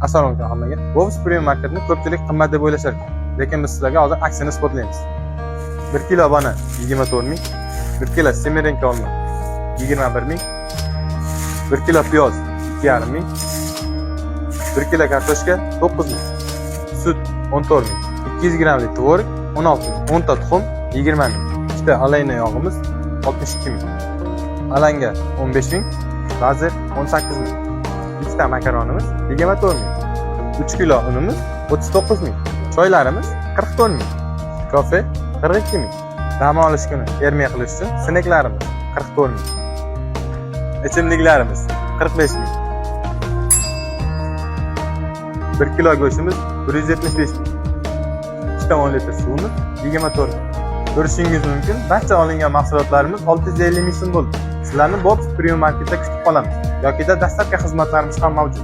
Assalomu alaykum hammaga. Bob's Premium Marketni ko'pchilik qimmat deb o'ylashar ekan. Lekin biz sizlarga hozir aksiyani isbotlaymiz. 1 kilo bana 24 ming, 1 kilo semerenka olma 21 ming, 1 kilo piyoz 2,5 ming, 1 kilo kartoshka 9 ming, sut 14 ming, 200 gramlik tvorog 16 ming, 10 ta tuxum 20 ming, 2 ta olayna yog'imiz 62 ming, alanga 15 ming, vazir 18 ming, 2 ta makaronimiz 24 ming, 3 kilo unimiz 39 ming, choylarimiz 44 ming, kofe 42 ming, dam olish kuni termiya qilish uchun sineklarimiz 44 ming, ichimliklarimiz 45 ming, 1 kilo go'shtimiz 175 ming, 2 ta 10 litr suvimiz 24 ming. Ko'rishingiz mumkin, barcha olingan mahsulotlarimiz 650 ming so'm bo'ldi. Sizlarni Bob's Premium Marketda kutib qolamiz. Yoki dastlabki xizmatlarimiz ham mavjud.